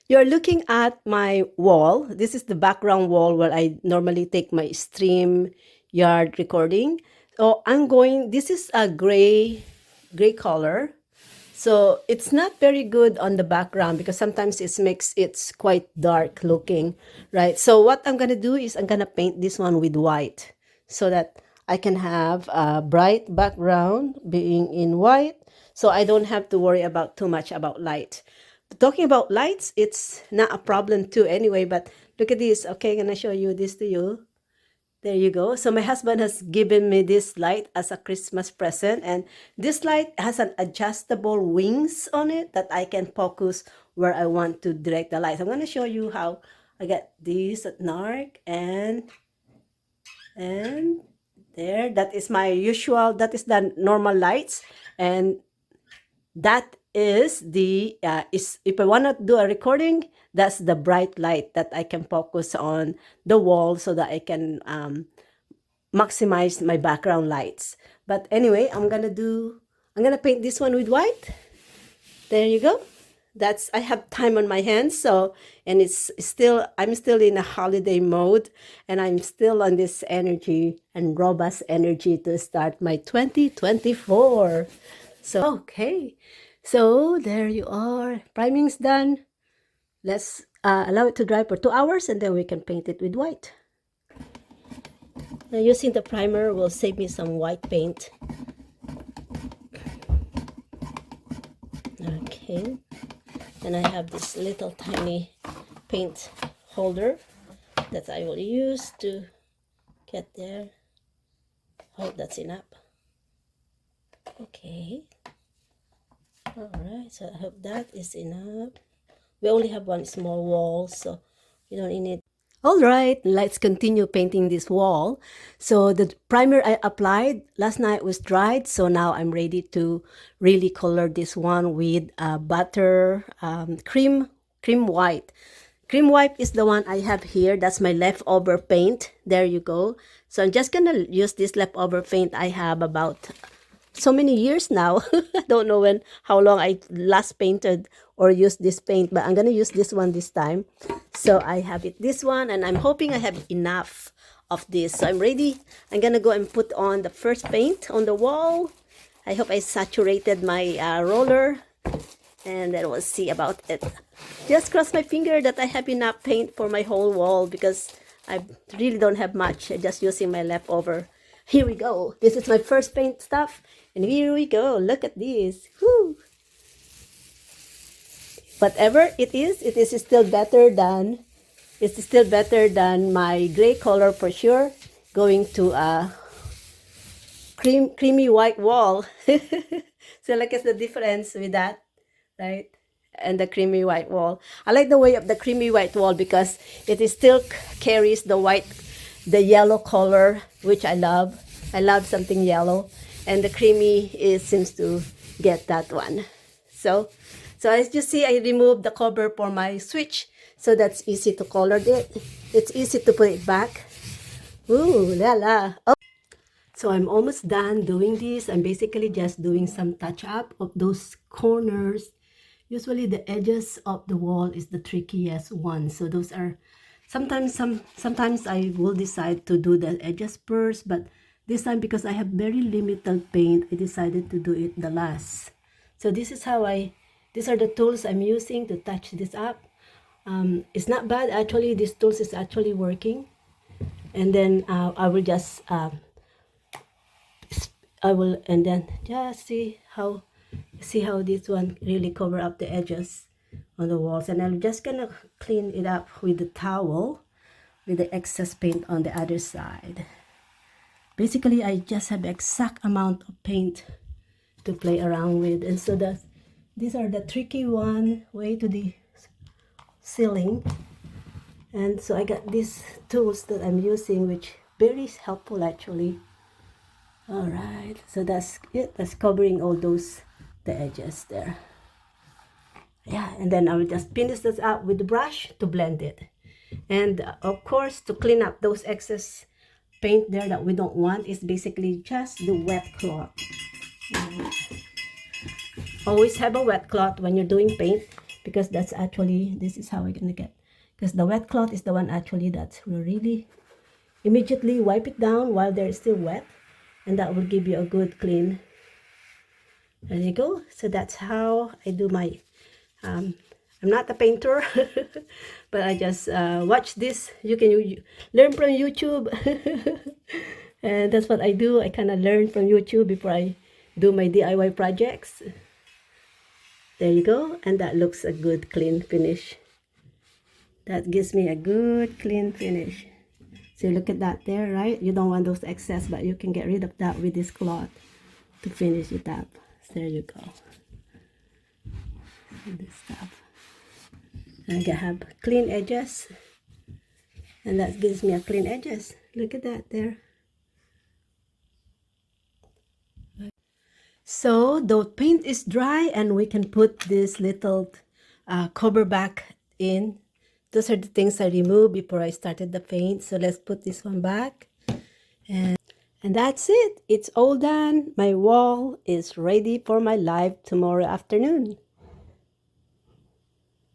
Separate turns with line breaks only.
You're looking at my wall. This is the background wall where I normally take my stream yard recording. So this is a gray color. So it's not very good on the background because sometimes it's quite dark looking, right? So what I'm gonna do is I'm gonna paint this one with white so that I can have a bright background being in white, so I don't have to worry about too much about light. Talking about lights, it's not a problem too anyway, but look at this. Okay, I'm gonna show you this to you. There you go. So my husband has given me this light as a Christmas present, and this light has an adjustable wings on it that I can focus where I want to direct the light. I'm going to show you how I got this at NARC, and there, that is my usual, that is the normal lights, and that is the is if I want to do a recording, that's the bright light that I can focus on the wall so that I can maximize my background lights. But anyway, I'm gonna paint this one with white. There you go. That's, I have time on my hands, so, and I'm still in a holiday mode, and I'm still on this energy and robust energy to start my 2024. So okay, so there you are. Priming's done. Let's allow it to dry for 2 hours, and then we can paint it with white. Now using the primer will save me some white paint. Okay, and I have this little tiny paint holder that I will use to get there. Hope that's enough. Okay, all right, so I hope that is enough. We only have one small wall, so you don't need. All right, let's continue painting this wall. So the primer I applied last night was dried, so now I'm ready to really color this one with butter cream white. Cream white is the one I have here. That's my leftover paint. There you go. So I'm just gonna use this leftover paint I have about so many years now. I don't know how long I last painted or used this paint, but I'm gonna use this one this time. So I have this one, and I'm hoping I have enough of this. So I'm ready. I'm gonna go and put on the first paint on the wall. I hope I saturated my roller, and then we'll see about it. Just cross my finger that I have enough paint for my whole wall, because I really don't have much. I'm just using my leftover. Here we go. This is my first paint stuff, and here we go. Look at this. Woo! Whatever it is still better than my gray color for sure. Going to a creamy white wall. So look at the difference with that, right? And the creamy white wall. I like the way of the creamy white wall because it is still carries the yellow color, which I love. I love something yellow, and the creamy seems to get that one. So as you see, I removed the cover for my switch, so that's easy to color it. It's easy to put it back. Ooh la la. Oh. So I'm almost done doing this. I'm basically just doing some touch up of those corners. Usually the edges of the wall is the trickiest one. So those are sometimes I will decide to do the edges first, but this time, because I have very limited paint, I decided to do it the last. So this is how these are the tools I'm using to touch this up. It's not bad actually. This tools is actually working. And then I will just and then just see how this one really cover up the edges on the walls. And I'm just gonna clean it up with the towel with the excess paint on the other side. Basically, I just have exact amount of paint to play around with, and so these are the tricky one way to the ceiling. And so I got these tools that I'm using, which very helpful actually. All right, so that's it. That's covering all the edges there. Yeah, and then I will just finish this up with the brush to blend it, and of course to clean up those excess paint there that we don't want is basically just the wet cloth. Always have a wet cloth when you're doing paint, because that's actually, this is how we're gonna get, because the wet cloth is the one actually that will really immediately wipe it down while they're still wet, and that will give you a good clean. There you go. So that's how I do my I'm not a painter, but I just watch this. You can learn from YouTube. And that's what I do. I kind of learn from YouTube before I do my DIY projects. There you go. And that looks a good clean finish. That gives me a good clean finish. So look at that there, right? You don't want those excess, but you can get rid of that with this cloth to finish it up. So there you go. This stuff. And I have clean edges. And that gives me a clean edges. Look at that there. So the paint is dry and we can put this little cover back in. Those are the things I removed before I started the paint. So let's put this one back. And that's it. It's all done. My wall is ready for my live tomorrow afternoon.